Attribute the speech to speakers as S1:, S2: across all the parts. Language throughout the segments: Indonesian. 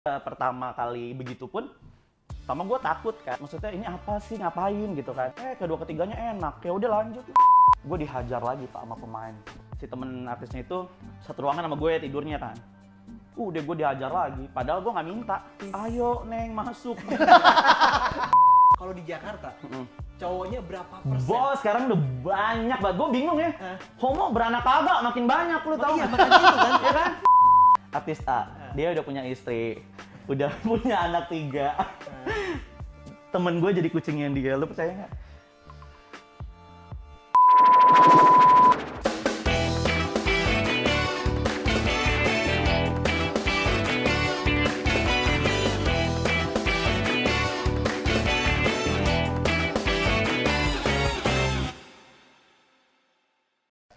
S1: Pertama kali begitu pun, pertama gue takut kan. Maksudnya ini apa sih, ngapain gitu kan. Kedua ketiganya enak, ya udah lanjut. Gue dihajar lagi Pak sama pemain. Si temen artisnya itu satu ruangan sama gue tidurnya kan. Udah gue dihajar lagi, padahal gue nggak minta. Ayo Neng masuk.
S2: Kalau di Jakarta, cowoknya berapa persen?
S1: Bos sekarang udah banyak banget, gue bingung ya. Homo beranak kagak makin banyak lu tau.
S2: Iya, makanya itu kan.
S1: Ya kan? Artis A, dia udah punya istri, udah punya anak 3. Temen gue jadi kucingnya dia, lu percaya nggak?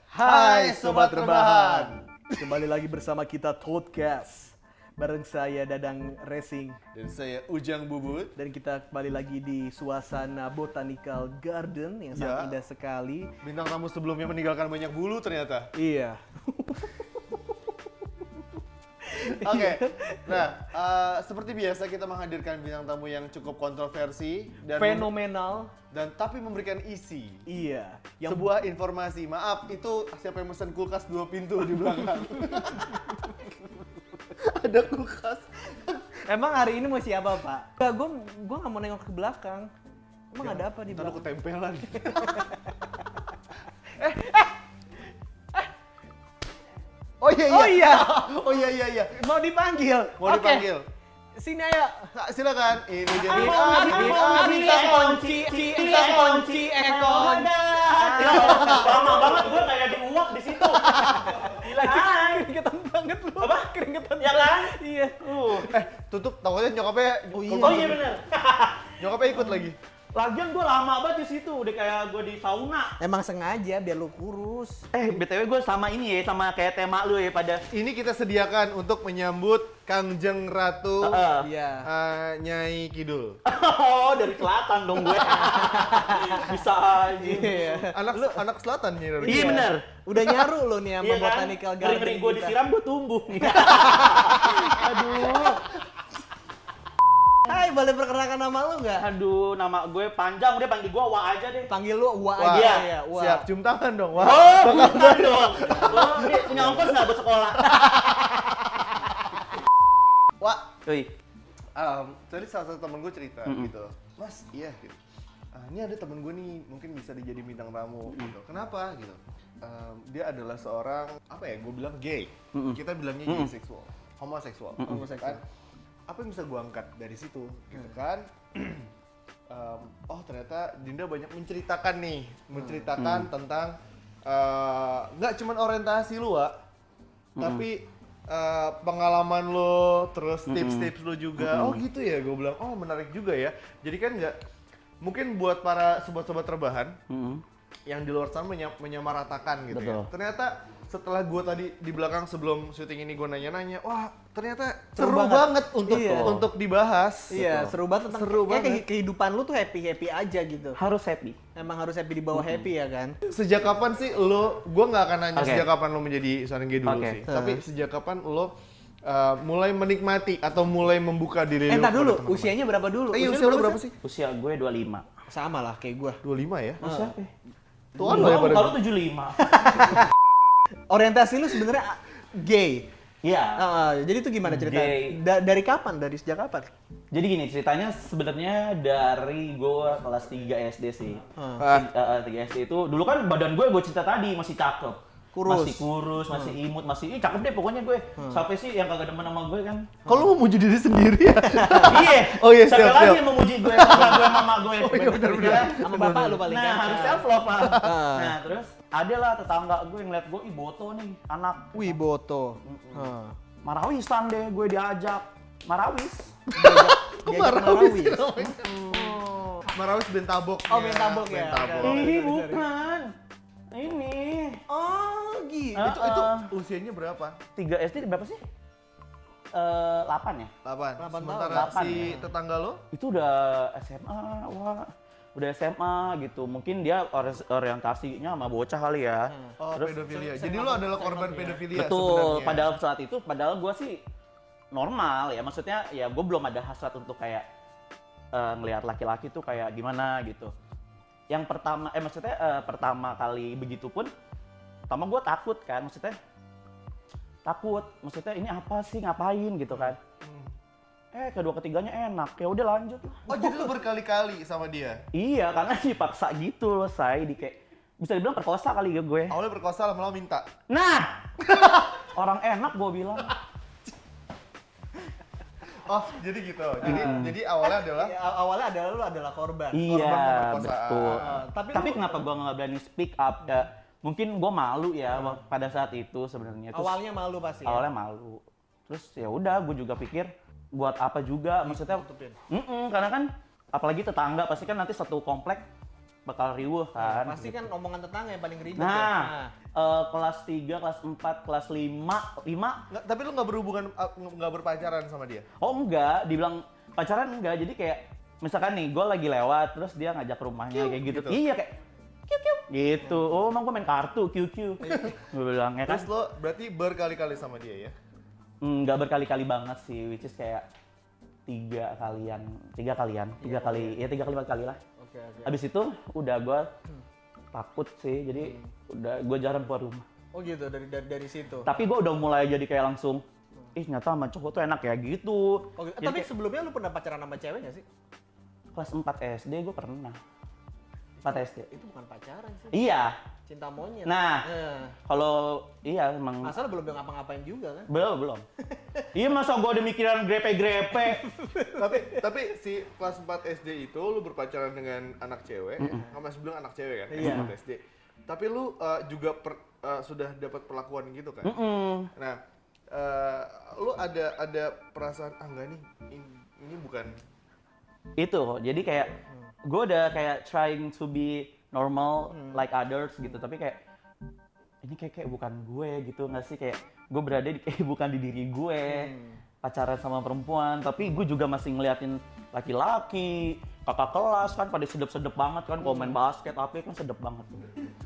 S2: Hai Sobat Rebahan, kembali lagi bersama kita Podcast. Bareng saya Dadang Racing.
S3: Dan saya Ujang Bubut.
S2: Dan kita kembali lagi di suasana Botanical Garden yang sangat indah sekali.
S3: Bintang tamu sebelumnya meninggalkan banyak bulu ternyata.
S2: Iya.
S3: Oke, nah seperti biasa kita menghadirkan bintang tamu yang cukup kontroversi dan
S2: Fenomenal.
S3: tapi memberikan isi.
S2: Iya.
S3: Sebuah informasi, maaf itu siapa yang mesen kulkas 2 pintu di belakang. Ada kulkas.
S2: Emang hari ini mau siapa, Pak? Gue nggak mau nengok ke belakang. Emang ada apa di
S3: Ntar lu
S2: belakang?
S3: ketempelan. Oh iya iya.
S2: Oh iya.
S3: Oh iya iya iya.
S2: Mau dipanggil.
S3: Mau
S2: Oke.
S3: dipanggil.
S2: Sini ayo.
S3: Nah, silakan. Ini jadi
S2: kunci ekon.
S1: Lama banget gue kayak diuak di situ.
S2: Gila, keringetan banget lu.
S1: Apa?
S2: Keringetan.
S1: Ya kan?
S2: Iya.
S3: tutup takutnya nyokapnya.
S2: Oh iya.
S1: Oh iya bener.
S3: Nyokapnya ikut lagi.
S1: Lagian gue lama banget di situ, udah kayak gue di sauna.
S2: Emang sengaja biar lu kurus.
S1: BTW gue sama ini ya, sama kayak tema lu ya pada.
S3: Ini kita sediakan untuk menyambut Kangjeng Ratu
S2: Iya.
S3: Nyai Kidul.
S1: Oh, dari selatan dong gue. Bisa aja.
S2: Iya.
S3: Anak selatan Nyai Ratu.
S1: Iya bener.
S2: Udah nyaru lo nih sama
S1: Iya kan?
S2: Botanical Garden.
S1: Ngeri-ngeri gue
S2: kita.
S1: disiram, gue tumbuh.
S2: Aduh. Hai, boleh perkenalkan nama lu nggak?
S1: Aduh, nama gue panjang, udah panggil gue Wa aja deh.
S2: Panggil lu Wa
S3: Wah,
S2: aja
S1: iya.
S2: ya. Wa.
S3: Siap, cium tangan dong. Wah.
S1: Oh, bukan dong. Oh, dia punya ongkos nggak buat sekolah?
S3: Wah,
S1: Wih,
S3: tadi salah satu temen gue cerita gitu. Mas, iya gitu. Ini ada temen gue nih, mungkin bisa dijadi bintang tamu gitu. Kenapa gitu? Dia adalah seorang, apa ya, gue bilang gay. Kita bilangnya gay seksual. Homoseksual. Kan? Apa yang bisa gue angkat dari situ gitu kan? Oh ternyata Dinda banyak menceritakan nih, tentang nggak cuman orientasi lu, Wak, tapi pengalaman lo, terus tips-tips lo juga. Oh gitu ya, gue bilang, oh menarik juga ya. Jadi kan nggak, mungkin buat para sobat-sobat rebahan yang di luar sana menyamaratakan gitu.
S1: Betul.
S3: Ya. Ternyata setelah gue tadi di belakang sebelum syuting ini gue nanya-nanya, wah ternyata seru banget untuk dibahas.
S2: Iya,
S3: gitu.
S2: seru banget tentang
S3: Seru
S2: kayak
S3: banget.
S2: kehidupan lu tuh happy aja gitu.
S1: harus happy.
S2: Emang harus happy di bawah happy ya kan?
S3: Sejak kapan sih lo, gue nggak akan nanya
S1: Oke.
S3: sejak kapan lo menjadi seorang gay dulu
S1: Oke.
S3: sih, tapi sejak kapan lo mulai menikmati atau mulai membuka diri lo
S2: Entar
S3: kepada
S2: dulu,
S3: teman-teman?
S2: usianya berapa dulu?
S3: Usia lo berapa sih?
S1: Usia gue 25.
S2: Sama lah kayak gua.
S3: 25 ya?
S1: Siapa?
S3: Tuan lo ya pada
S1: Kalau 75.
S2: Orientasi lu sebenarnya gay.
S1: Iya.
S2: Jadi itu gimana cerita?
S1: Gay.
S2: Dari kapan? Dari sejak kapan?
S1: Jadi gini, ceritanya sebenarnya dari gue kelas 3 SD sih. 3 SD itu, dulu kan badan gue cerita tadi masih cakep.
S2: Kurus.
S1: Masih kurus, masih imut, masih cakep deh pokoknya gue. Sampai sih yang kagak demen sama gue kan.
S3: Kalau lo mau muji diri sendiri ya?
S1: Iya.
S3: Oh iya,
S1: Siapa
S3: siap,
S1: lagi
S3: siap.
S1: yang memuji gue, sama gue mama gue.
S3: Oh iya, benar-benar.
S2: Sama bapak lu paling
S1: Nah,
S2: kan?
S1: harus self love lah. Nah, terus ada lah tetangga gue yang liat gue, ih boto nih, anak.
S2: Wih, boto.
S1: Marawisan deh gue diajak. Marawis.
S3: Kok
S2: Diajak
S3: Marawis?
S2: Marawis.
S3: Marawis Bentabok.
S2: Oh, Bentabok ya.
S3: Bentabok.
S1: Ih, bukan. Ini.
S2: Oh, gitu.
S3: Itu usianya berapa?
S1: 3 SD berapa sih? 8 ya?
S3: 8.
S2: Delapan
S3: Sementara
S1: tahun.
S3: si
S1: 8 ya.
S3: tetangga lo?
S1: Itu udah SMA, wah. Udah SMA gitu. Mungkin dia orientasinya sama bocah kali ya.
S3: Oh,
S1: Terus
S3: pedofilia. Jadi lo adalah korban pedofilia
S1: betul,
S3: sebenarnya.
S1: padahal saat itu, padahal gua sih normal ya, maksudnya ya gue belum ada hasrat untuk kayak ngelihat laki-laki tuh kayak gimana gitu. Yang pertama pertama kali begitu pun pertama gue takut kan, maksudnya ini apa sih, ngapain gitu kan. Kedua ketiganya enak, ya udah lanjut.
S3: Oh, jadi lu berkali-kali sama dia?
S1: Iya, karena dipaksa gitu loh, kayak bisa dibilang perkosa kali ya gue.
S3: Awalnya berkosa, lama-lama minta.
S1: Nah, orang enak gue bilang.
S3: Oh, jadi gitu. Jadi awalnya adalah
S2: lu adalah korban.
S1: Iya,
S3: korban pemerkosaan.
S1: betul.
S2: Tapi
S1: Kenapa gue nggak berani speak up? Mungkin gue malu ya pada saat itu sebenarnya.
S2: Awalnya malu pasti.
S1: Awalnya malu. Terus ya udah, gue juga pikir buat apa juga, maksudnya. Karena kan apalagi tetangga pasti kan nanti satu komplek bakal riuh kan.
S2: Pasti kan omongan tetangga yang paling ribet
S1: Nah, kelas 3, kelas 4, kelas 5.
S3: Nggak, tapi lu nggak berpacaran sama dia?
S1: Oh enggak, dibilang pacaran enggak. Jadi kayak misalkan nih, gue lagi lewat terus dia ngajak ke rumahnya kayak gitu.
S3: Gitu.
S1: Iya kayak kiu gitu. Oh, emang gue main kartu kiu. Gue bilang ya kan.
S3: Terus lo berarti berkali-kali sama dia ya?
S1: Nggak berkali-kali banget sih, which is kayak 3 kali 4 kali lah.
S2: Oke.
S1: Habis itu udah gue takut sih, jadi udah gue jarang keluar rumah.
S2: Oh gitu, dari situ.
S1: Tapi gue udah mulai jadi kayak langsung, ternyata sama cowok tuh enak ya gitu.
S2: Oh, gitu.
S1: Jadi
S2: Tapi
S1: kayak
S2: sebelumnya lu pernah pacaran sama cewek nggak sih?
S1: kelas 4 SD gue pernah. 4 SD.
S2: Itu bukan pacaran sih.
S1: Iya.
S2: Cinta monyet.
S1: Nah, kalau iya emang
S2: Asal belum ngapa-ngapain juga kan?
S1: belum. Iya, masa gue udah mikiran grepe-grepe.
S3: tapi si kelas 4 SD itu lu berpacaran dengan anak cewek, nggak masih bilang anak cewek kan?
S2: Iya.
S3: 4 SD. Tapi lu juga sudah dapat perlakuan gitu kan? Nah, lu ada perasaan enggak nih, ini bukan
S1: Itu, jadi kayak gue udah kayak trying to be normal like others gitu, tapi kayak ini kayak bukan gue gitu, nggak sih, kayak gue berada di kayak bukan di diri gue. Pacaran sama perempuan, tapi gue juga masih ngeliatin laki-laki, kakak kelas kan pada sedep-sedep banget kan, kalau main basket apa kan sedep banget.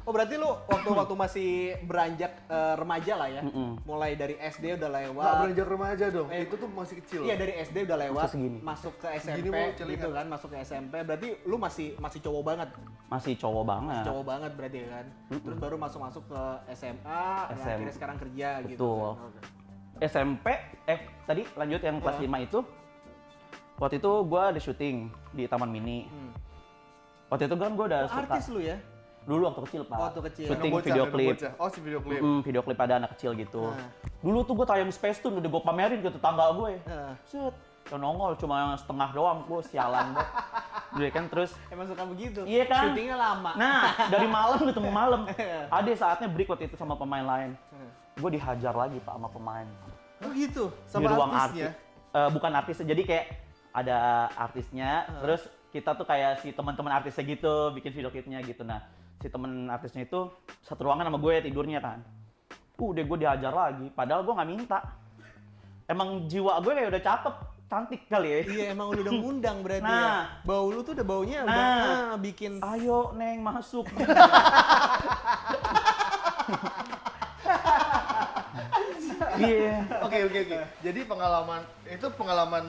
S2: Oh berarti lu waktu masih beranjak remaja lah ya? Mulai dari SD udah lewat.
S3: nggak beranjak remaja dong? Itu tuh masih kecil.
S2: Iya, dari SD udah lewat,
S1: Masih segini.
S2: masuk ke
S3: Segini
S2: SMP
S3: mau celingan.
S2: gitu kan, masuk ke SMP. Berarti lu masih cowok banget.
S1: Masih cowok banget.
S2: Cowok banget berarti kan. Terus baru masuk ke SMA, dan akhirnya sekarang kerja gitu.
S1: Betul.
S2: Kan? Oke.
S1: SMP, tadi lanjut yang kelas 5 itu, waktu itu gue ada syuting di Taman Mini. Waktu itu kan gue udah suka.
S2: Artis lu ya?
S1: Dulu waktu kecil, Pak.
S2: Waktu kecil.
S1: Syuting
S3: Bocah,
S1: video
S3: ada
S1: klip.
S3: bocah. Oh, si video klip.
S1: Video klip ada anak kecil gitu.
S2: Nah.
S1: Dulu tuh gue tayang Space Tune, udah gue pamerin ke tetangga gue.
S2: Nah.
S1: Set, yang nongol cuma setengah doang, gue sialan banget. Udah kan terus,
S2: Emang suka begitu?
S1: Iya kan?
S2: Syutingnya lama.
S1: nah dari malam ketemu malam. Ada saatnya break waktu itu sama pemain lain. Gue dihajar lagi, Pak, sama pemain.
S2: Oh gitu?
S1: Di ruang
S3: artisnya?
S1: bukan artisnya, jadi kayak ada artisnya, terus kita tuh kayak si teman-teman artisnya gitu, bikin video klipnya gitu. Nah, si teman artisnya itu satu ruangan sama gue tidurnya kan. Udah gue dihajar lagi, padahal gue nggak minta. Emang jiwa gue kayak udah cakep, cantik kali ya.
S2: Iya, emang lu udah ngundang berarti
S1: Nah.
S2: ya. Bau lu tuh udah baunya
S1: Nah.
S2: udah bikin.
S1: Ayo Neng masuk. Iya.
S3: Oke. Jadi pengalaman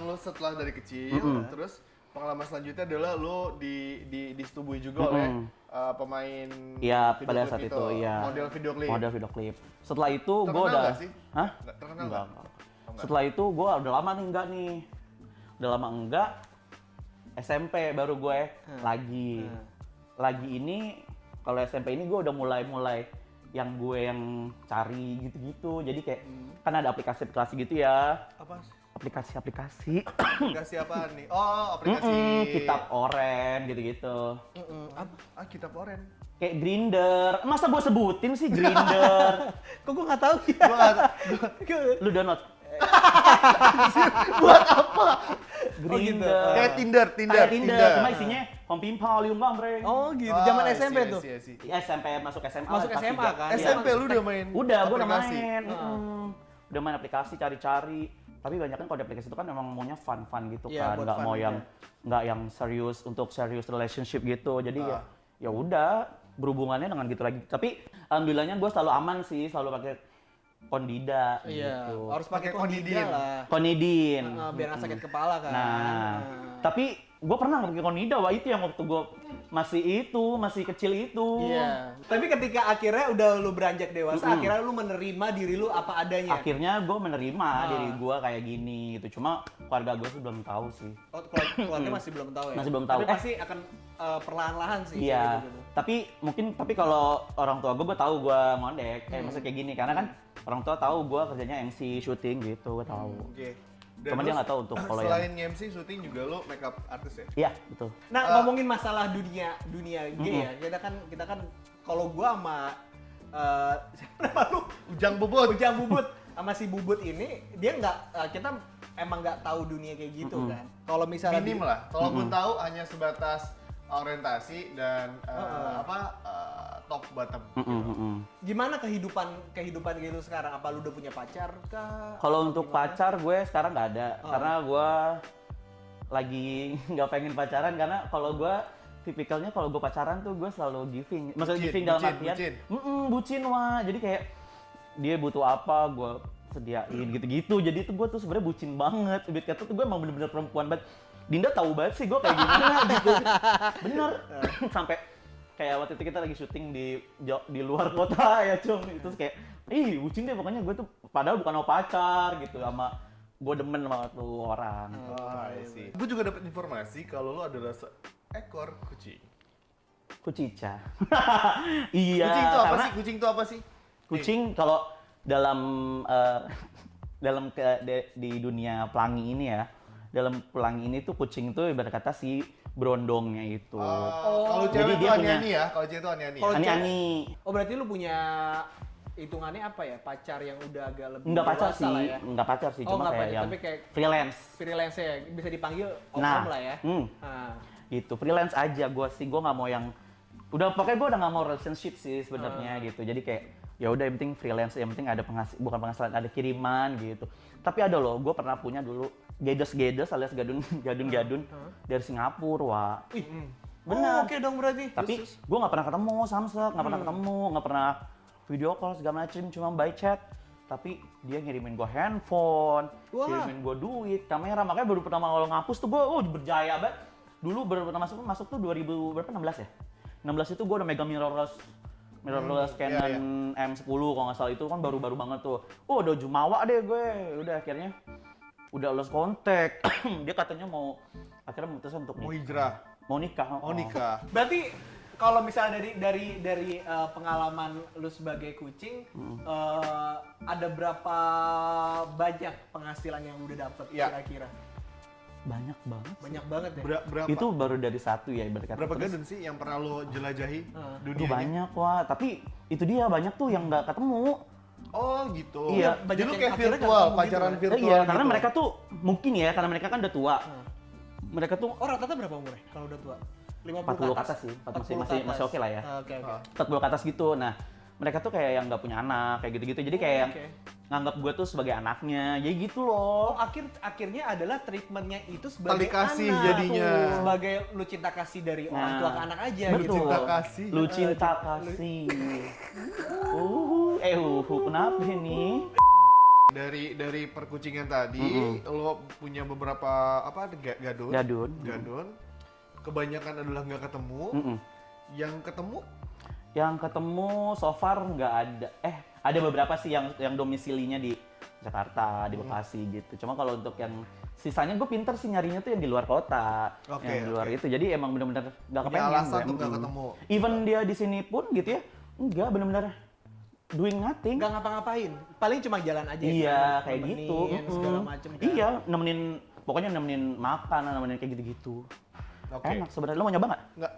S3: lu setelah dari kecil, terus pengalaman selanjutnya adalah lu disetubui juga oleh pemain
S1: Iya,
S3: video
S1: pada
S3: klip
S1: saat itu, iya.
S3: model video klip.
S1: Model video klip. Setelah itu gue
S3: Terkenal
S1: udah,
S3: nggak sih?
S1: hah?
S3: Terkenal
S1: Enggak.
S3: nggak? Enggak.
S1: Setelah itu gue udah lama nih enggak nih. Udah lama enggak. SMP baru gue lagi. Lagi ini kalau SMP ini gue udah mulai yang gue yang cari gitu-gitu. Jadi kayak kan ada aplikasi-aplikasi gitu ya.
S3: Apa?
S1: Aplikasi-aplikasi.
S3: Aplikasi apaan nih? Oh, aplikasi.
S1: Kitab Oren gitu-gitu.
S3: Ah, Kitab Oren.
S1: Kayak Grindr. Masa gue sebutin sih Grindr?
S2: Kok gue nggak tahu ya?
S1: Lu download?
S3: Buat apa?
S1: Grindr.
S3: Kayak Tinder.
S1: Kayak Tinder. Cuma isinya Pimpal, Bang, Bre.
S2: Oh gitu,
S3: Ah,
S2: zaman
S3: I
S2: SMP
S3: see,
S2: tuh.
S3: I see.
S1: Iya, SMP masuk SMA.
S2: Masuk
S1: kelas
S2: SMA
S1: 3.
S2: kan?
S1: Iya.
S3: SMP lu udah main
S1: Udah, gue udah
S3: aplikasi?
S1: main. Udah main aplikasi, cari-cari. Tapi banyak kan kalau di aplikasi itu kan memang maunya fun-fun gitu
S2: Iya,
S1: kan,
S2: buat
S1: nggak
S2: fun
S1: mau
S2: juga.
S1: yang nggak yang serius untuk serius relationship gitu. Jadi ya udah berhubungannya dengan gitu lagi. Tapi alhamdulillahnya gue selalu aman sih, selalu pakai kondida
S2: Iya,
S1: gitu.
S2: harus pakai
S3: Pakai
S2: kondida
S3: konidin.
S2: lah.
S1: Konidin.
S2: Biar nggak sakit kepala kan.
S1: Nah, tapi gue pernah nggak pakai konida, wah itu yang waktu gue masih kecil itu.
S2: Iya. Tapi ketika akhirnya udah lu beranjak dewasa, akhirnya lu menerima diri lu apa adanya.
S1: Akhirnya gue menerima diri gue kayak gini gitu. Cuma keluarga gue sih belum tahu sih.
S2: Oh, keluarga masih belum tahu ya.
S1: Masih belum tahu.
S2: Tapi pasti akan perlahan-lahan sih.
S1: Iya.
S2: Gitu.
S1: Tapi kalau orang tua gue tahu gue ngondek, maksudnya kayak gini karena kan orang tua tahu gue kerjanya MC syuting gitu, gue tahu.
S3: Oke.
S1: Cuma dia nggak tahu untuk kalau yang
S3: selain MC syuting juga lo makeup artist ya?
S1: iya betul.
S2: Nah, ngomongin masalah dunia gay ya. Kita kan kalau gua sama siapa nama lu?
S3: Ujang Bubut.
S2: Ujang Bubut sama si Bubut ini dia kita emang nggak tahu dunia kayak gitu kan. Kalau misalnya
S3: Minim lah. Kalaupun tahu hanya sebatas orientasi dan top bottom.
S2: gimana kehidupan gitu sekarang? Apa lu udah punya pacar kah?
S1: Kalau untuk
S2: Gimana?
S1: pacar gue sekarang nggak ada karena gue lagi nggak pengen pacaran karena kalau gue tipikalnya kalau gue pacaran tuh gue selalu giving. Maksudnya giving dalam artian bucin wah. Jadi kayak dia butuh apa gue sediain gitu-gitu. Jadi itu gue tuh sebenarnya bucin banget. Ibarat kata tuh gue emang bener-bener perempuan banget. Dinda tahu banget sih gue kayak gimana gitu. Bener. Sampai kayak waktu itu kita lagi syuting di luar kota ya cung. Itu kayak bucin deh pokoknya gue tuh padahal bukan mau pacar gitu sama gue demen sama tuh orang.
S3: Sih. Gue juga dapat informasi kalau lo adalah seekor kucing.
S1: Kucica. Iya.
S3: Kucing itu apa
S1: karena
S3: sih? Kucing itu apa sih?
S1: kucing kalau dalam di dunia pelangi ini ya, dalam pelangi ini tuh kucing tuh ibarat kata si berondongnya itu.
S3: Kalau
S1: Jadi
S3: cewek itu
S1: dia punya-
S3: ani-ani ya. Kalau cewek itu ani-ani.
S2: Kalau
S3: Ya?
S1: Ani-ani.
S2: Oh, berarti lu punya hitungannya apa ya? Pacar yang udah agak lebih
S1: Enggak pacar
S2: dewasa
S1: sih,
S2: lah ya?
S1: enggak pacar sih,
S2: Oh,
S1: cuma
S2: nggak
S1: kayak
S2: pacar,
S1: yang
S2: tapi kayak
S1: freelance.
S2: freelance ya, bisa dipanggil
S1: Nah,
S2: lah ya.
S1: Nah, gitu, freelance aja gue sih, gue nggak mau yang pokoknya gue udah nggak mau relationship sih sebenarnya gitu. Jadi kayak ya udah yang penting freelance, yang penting ada bukan penghasilan, ada kiriman gitu. Tapi ada loh, gue pernah punya dulu gedes alias gadun dari Singapura, wah.
S2: Benar. Oke dong berarti.
S1: Tapi gue nggak pernah ketemu Samsek, nggak pernah ketemu, nggak pernah video call segala macem, cuma by chat. Tapi dia ngirimin gue handphone,
S2: Wah.
S1: ngirimin gue duit, kamera. Makanya baru pertama kalau ngapus tuh gue, berjaya banget. Dulu baru pertama masuk tuh 2016 ya. 16 itu gue udah megang mirrorless Canon M10 kalau nggak salah, itu kan baru-baru banget tuh. Udah jumawa deh gue, udah akhirnya udah lost kontak. Dia katanya akhirnya memutuskan untuk
S3: Mau hijrah.
S1: mau nikah.
S3: Oh nikah.
S2: Berarti kalau misalnya dari pengalaman lu sebagai kucing, ada berapa banyak penghasilan yang lu udah dapet
S3: Ya.
S2: kira-kira?
S1: Banyak banget.
S2: Banyak banget ya.
S3: Berapa?
S1: Itu baru dari satu ya ibarat kata.
S3: Berapa
S1: Terus,
S3: gadun sih yang pernah lo jelajahi
S1: itu
S3: dunianya?
S1: banyak wah, tapi itu dia banyak tuh yang nggak ketemu.
S3: Oh gitu.
S1: Iya.
S3: Jadi
S2: Banyak
S3: lu
S2: yang
S3: kayak
S2: akhirnya nggak
S3: virtual,
S2: ketemu
S3: pacaran
S2: gitu,
S3: virtual
S1: Iya,
S3: gitu.
S1: karena mereka tuh mungkin ya, karena mereka kan udah tua. Mereka tuh
S2: Oh, rata-rata berapa umurnya kalau udah tua?
S1: 40 ke atas sih,
S2: 40
S1: masih oke lah ya.
S2: Oke.
S1: 40 ke atas gitu. Nah, mereka tuh kayak yang nggak punya anak, kayak gitu-gitu. Jadi kayak yang
S2: Oke.
S1: nganggap gue tuh sebagai anaknya, jadi gitu
S2: Oh,
S1: loh.
S2: akhirnya adalah treatmentnya itu sebagai
S3: Tali kasih
S2: anak.
S3: jadinya.
S2: Tuh. Sebagai lu cinta kasih dari orang tua ke anak aja
S1: betul.
S2: gitu.
S3: Cinta kasih.
S1: Lu cinta kasih. Kenapa nih?
S3: Dari perkucingan tadi, lo punya beberapa gadun.
S1: Gadun.
S3: Kebanyakan adalah nggak ketemu. Yang ketemu
S1: Yang ketemu so far nggak ada. Ada beberapa sih yang domisilinya di Jakarta, di Bekasi gitu. Cuma kalau untuk yang sisanya gue pinter sih nyarinya tuh yang di luar kota,
S3: Oke,
S1: yang di luar itu. Jadi emang bener-bener nggak
S3: punya
S1: kepengen.
S3: alasan
S1: gue.
S3: untuk nggak ketemu.
S1: Even dia di sini pun gitu ya, enggak bener-bener doing nothing.
S2: Nggak ngapa-ngapain. Paling cuma jalan aja.
S1: Iya, kayak
S2: nemenin,
S1: gitu.
S2: segala macem kan.
S1: Iya, pokoknya nemenin makan, nemenin kayak gitu-gitu.
S3: Oke.
S1: Enak sebenarnya. Lo mau nyoba nggak?
S3: Nggak.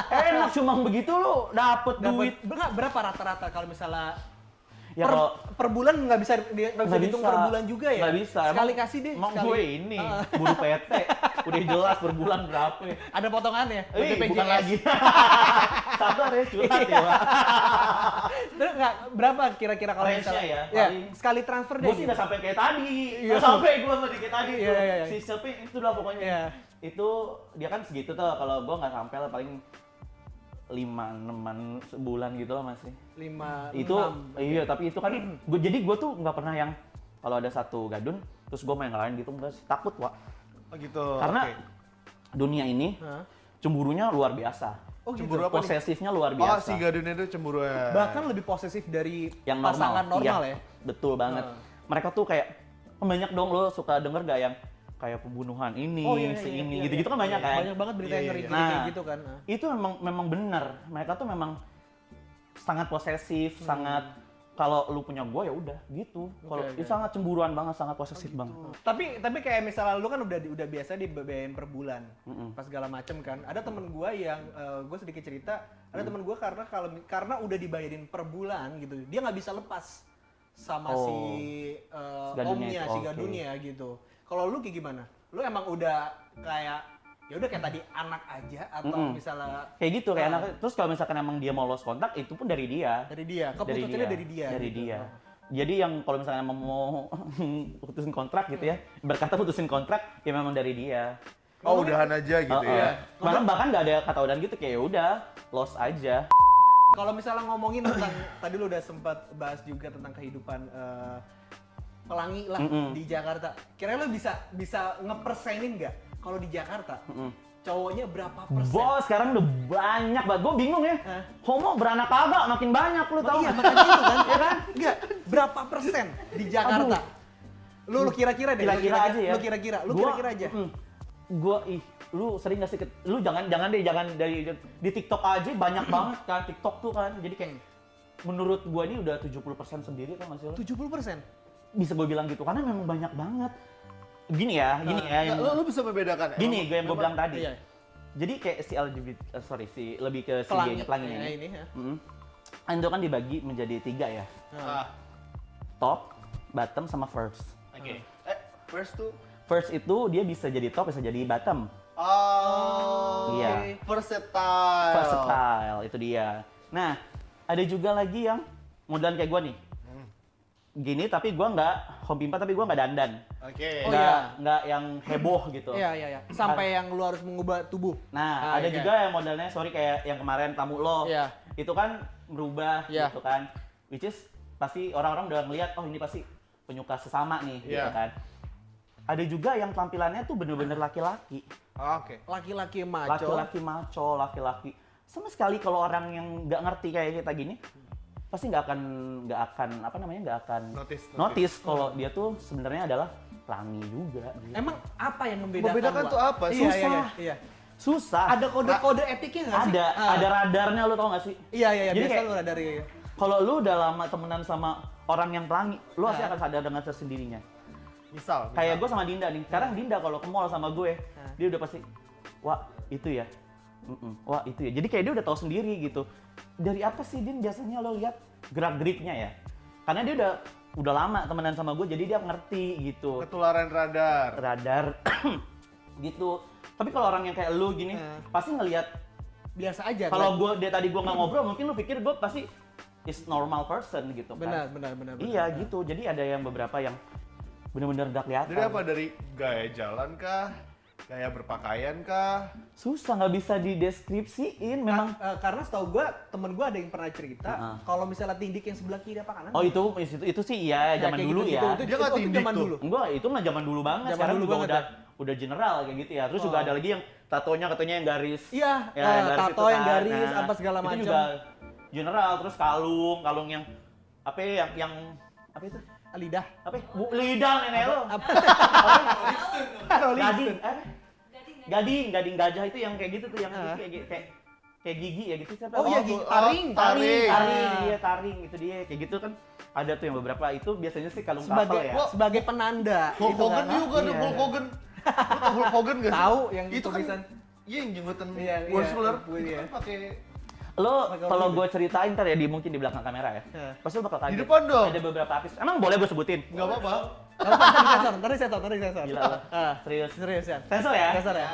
S1: Enak, cuma begitu lo dapet duit.
S2: Berapa rata-rata kalau misalnya
S1: Ya kalau
S2: per bulan nggak bisa dihitung per bulan juga ya?
S1: Nggak bisa.
S2: Sekali kasih deh.
S1: Emang
S2: sekali.
S1: gue ini, buru PT. Udah jelas per bulan berapa.
S2: Ada potongannya?
S1: Bukan lagi. Sabar ya, curhat ya, Pak.
S2: Terus nggak berapa kira-kira kalau
S1: Range-nya
S2: misalnya?
S1: ya,
S2: Ya,
S1: paling-
S2: sekali transfer deh.
S1: Gue sih nggak sampai kayak tadi.
S2: Iya.
S1: Nggak sampai gue sama kayak tadi.
S2: Iya,
S1: tuh.
S2: iya, iya.
S1: Si Shopee itu lah pokoknya.
S2: Iya.
S1: Itu dia kan segitu tuh. Kalau gue nggak sampai lah paling 5-6an sebulan gitu lah masih.
S2: 5,
S1: Itu
S2: 6.
S1: iya, tapi itu kan gue tuh nggak pernah yang kalau ada satu gadun terus gue main ngalahin gitu, enggak sih, takut, Wak.
S3: Oh gitu.
S1: Karena
S3: oke.
S1: dunia ini
S2: Hah?
S1: cemburunya luar biasa.
S2: Oh gitu.
S3: Cemburu apa nih?
S1: Posesifnya luar
S3: Oh,
S1: biasa.
S3: si gadun itu cemburuan.
S2: Bahkan lebih posesif dari
S1: Yang normal.
S2: pasangan normal
S1: Iya,
S2: ya.
S1: Betul banget. Mereka tuh kayak banyak dong, lo suka denger gak yang kayak pembunuhan ini, si ini, gitu-gitu kan banyak kan.
S2: Banyak banget berita yang
S3: Iya, iya,
S2: ngeri
S3: iya.
S2: kayak
S1: Nah,
S2: gitu kan. Nah.
S1: Itu memang benar. Mereka tuh memang sangat posesif, sangat kalau lu punya gua ya udah gitu. Kalau
S2: Oke.
S1: itu sangat cemburuan banget, sangat posesif banget.
S2: Tapi kayak misalnya lu kan udah biasa dibebayain per bulan,
S1: Mm-mm.
S2: pas segala macem kan. Ada temen gua yang gua sedikit cerita, ada temen gua karena udah dibayarin per bulan gitu, dia nggak bisa lepas sama
S1: Oh.
S2: si
S1: Gadunnya
S2: omnya,
S1: itu,
S2: si
S1: oke.
S2: gadunnya gitu. Kalau lu kayak gimana? Lu emang udah kayak ya udah kayak tadi anak aja atau
S1: Mm-mm.
S2: misalnya
S1: Kayak gitu, kayak
S2: Ah.
S1: anak. Terus kalau misalkan emang dia mau lost kontak, itu pun dari dia.
S2: dari dia, keputusannya dari dia.
S1: Dari
S2: gitu.
S1: dia. Jadi yang kalau misalnya emang mau putusin kontrak gitu ya, berkata putusin kontrak, ya memang dari dia.
S3: Oh, udahan aja gitu ya.
S1: Bahkan nggak ada kata udahan gitu, kayak ya udah lost aja.
S2: Kalau misalnya ngomongin tentang tadi lu udah sempat bahas juga tentang kehidupan pelangi lah di Jakarta. Kira-kira lu bisa ngepersenin nggak kalau di Jakarta cowoknya berapa persen?
S1: Bos, sekarang udah banyak banget. Gue bingung ya.
S2: Hah?
S1: Homo beranak kagak makin banyak, lu tahu
S2: Iya,
S1: nggak?
S2: makanya itu kan.
S1: Ya kan?
S2: Enggak, berapa persen di Jakarta? Lu kira-kira deh.
S1: Kira-kira aja ya.
S2: Lu kira-kira aja.
S1: Lu sering nggak sih lu jangan dari di TikTok aja banyak banget kan, TikTok tuh kan. Jadi kayak menurut gua ini udah 70% sendiri kan masih lo.
S2: 70%.
S1: Bisa gue bilang gitu karena memang banyak banget. Gini ya.
S3: Nah, lu bisa membedakan.
S1: Gini, gue yang gue bilang tadi.
S2: Iya.
S1: Jadi kayak si LGBT, lebih ke si
S2: Pelangi.
S1: gay-nya, pelangi
S2: Ya,
S1: ini.
S2: ini ya.
S1: Itu kan dibagi menjadi 3 ya.
S3: Ah,
S1: Top, bottom, sama first.
S3: oke. First tuh.
S1: First itu dia bisa jadi top, bisa jadi bottom.
S3: Oh.
S1: Iya.
S3: Versatile.
S1: Versatile, itu dia. Nah, ada juga lagi yang modelan kayak gue nih. Gini, tapi gue nggak home pimpa, tapi gue nggak dandan.
S3: Oke.
S2: Oh,
S1: Nggak yang heboh gitu.
S2: Iya. Sampai yang lu harus mengubah tubuh.
S1: Nah, ada
S2: iya.
S1: juga yang modelnya, sorry kayak yang kemarin tamu lo.
S2: Iya.
S1: Itu kan berubah
S2: Iya.
S1: gitu kan. Which is pasti orang-orang udah ngeliat, oh ini pasti penyuka sesama nih gitu
S3: Iya.
S1: kan. Ada juga yang tampilannya tuh bener-bener laki-laki.
S3: Oke.
S2: Laki-laki maco.
S1: Laki-laki maco, laki-laki. Sama sekali kalau orang yang nggak ngerti kayak kita gini, pasti nggak akan notice kalau dia tuh sebenarnya adalah pelangi juga. Gitu.
S2: Emang apa yang membedakan?
S3: Membedakan
S2: Wak?
S3: tuh apa?
S2: Iya,
S1: Susah.
S2: Iya.
S1: Susah.
S2: Ada kode-kode etiknya nggak sih?
S1: ada radarnya, lu tau nggak sih?
S2: Iya.
S1: Jadi
S2: Biasa
S1: kayak-
S2: lu radar ya.
S1: Kalau lu udah lama temenan sama orang yang pelangi, lu pasti akan sadar dengan tersendirinya.
S3: Misal.
S1: Kayak gue sama Dinda nih. Sekarang Dinda kalau ke mall sama gue,
S2: Nah.
S1: dia udah pasti, wah itu ya. Wah itu ya. Jadi kayak dia udah tahu sendiri gitu. Dari apa sih Din biasanya lo lihat gerak-geriknya ya? Karena dia udah lama temenan sama gue, jadi dia ngerti gitu.
S3: Ketularan radar.
S1: Radar gitu. Tapi kalau orang yang kayak lu gini, pasti ngelihat.
S2: Biasa aja.
S1: Kalau gue tadi gue nggak ngobrol, mungkin lu pikir gue pasti is normal person gitu kan.
S2: benar.
S1: Iya gitu. Jadi ada yang beberapa yang benar-benar nggak kelihatan.
S3: Dari apa? Dari gaya jalan kah? Gaya berpakaian kah?
S1: Susah, nggak bisa dideskripsiin. Memang.
S2: Karena setahu gua, temen gua ada yang pernah cerita, kalau misalnya tindik yang sebelah kiri apa kanan.
S1: Oh itu sih ya zaman
S2: kayak
S1: dulu
S2: gitu,
S1: ya.
S2: Itu
S3: Dia nggak tindik
S2: zaman
S3: tuh.
S2: dulu.
S1: Enggak, itu mah zaman dulu banget.
S2: Zaman
S1: Sekarang
S2: dulu
S1: juga
S2: banget
S1: udah general kayak gitu ya. Terus juga ada lagi yang katanya yang garis.
S2: Iya,
S1: yang garis
S2: tato
S1: itu
S2: yang
S1: kan.
S2: garis,
S1: Nah,
S2: apa segala
S1: Itu
S2: macam.
S1: juga general. Terus kalung yang apa ya, yang apa itu?
S2: Lidah.
S1: Apa? Lidah nenek lo.
S2: Apa?
S1: Gading, gading gajah itu yang kayak gitu tuh, yang kayak gigi ya gitu siapa?
S2: Oh iya, taring.
S1: Iya taring itu dia kayak gitu kan. Ada tuh yang beberapa itu biasanya sih kalung
S2: Sebagai
S1: couple ya.
S2: sebagai penanda.
S3: Hulk
S2: gitu
S3: Hogan
S2: kan.
S3: juga ada
S1: Iya.
S3: Hulk Hogan. Lu tau Hulk Hogan gak sih?
S2: Tahu yang
S3: itu kan
S2: tulisan.
S3: iya yang jenggotan
S2: Iya,
S3: Wursler
S2: iya,
S3: itu
S2: iya.
S3: kan pakai
S1: Lo
S2: Pakai
S1: kalau
S2: origin.
S1: gue ceritain ntar ya mungkin di belakang kamera ya. Pasti lo bakal kaget.
S3: Di depan dong.
S1: Ada beberapa artis. Emang boleh gue sebutin?
S3: nggak apa-apa.
S2: Tadi sensor.
S1: Gila lo. Serius.
S2: Serius ya.
S1: Sensor ya?
S2: Sensor ya.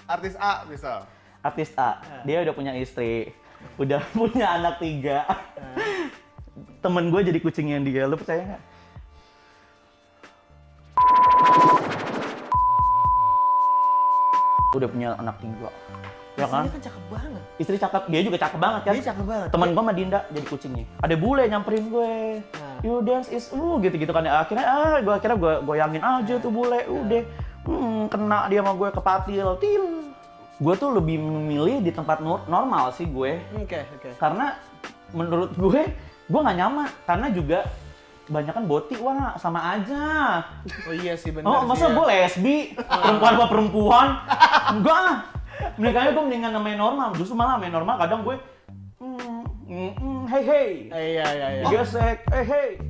S3: Artis A misal.
S1: Artis A, dia udah punya istri, udah punya anak 3. Temen gue jadi kucingnya dia, lo percaya nggak? Udah punya anak 3. Ya kan?
S2: Istrinya kan cakep banget.
S1: Istri cakep, dia juga cakep banget kan?
S2: Dia cakep banget.
S1: Temen gue sama Dinda jadi kucingnya. Ada bule nyamperin gue.
S2: Nah.
S1: You dance is gitu-gitu kan. Akhirnya gue goyangin aja tuh bule. Udah. Kena dia sama gue kepatil. Gue tuh lebih memilih di tempat normal sih gue.
S2: Oke.
S1: Karena menurut gue nggak nyaman. Karena juga banyak kan boti, wah sama aja.
S2: Oh iya sih benar.
S1: Oh masa gue lesbi? Perempuan sama perempuan? Enggak ah. Mendingan gue mendingan namanya normal. Justru malah namanya normal kadang gue hey.
S2: Iya.
S1: Gesek, hey.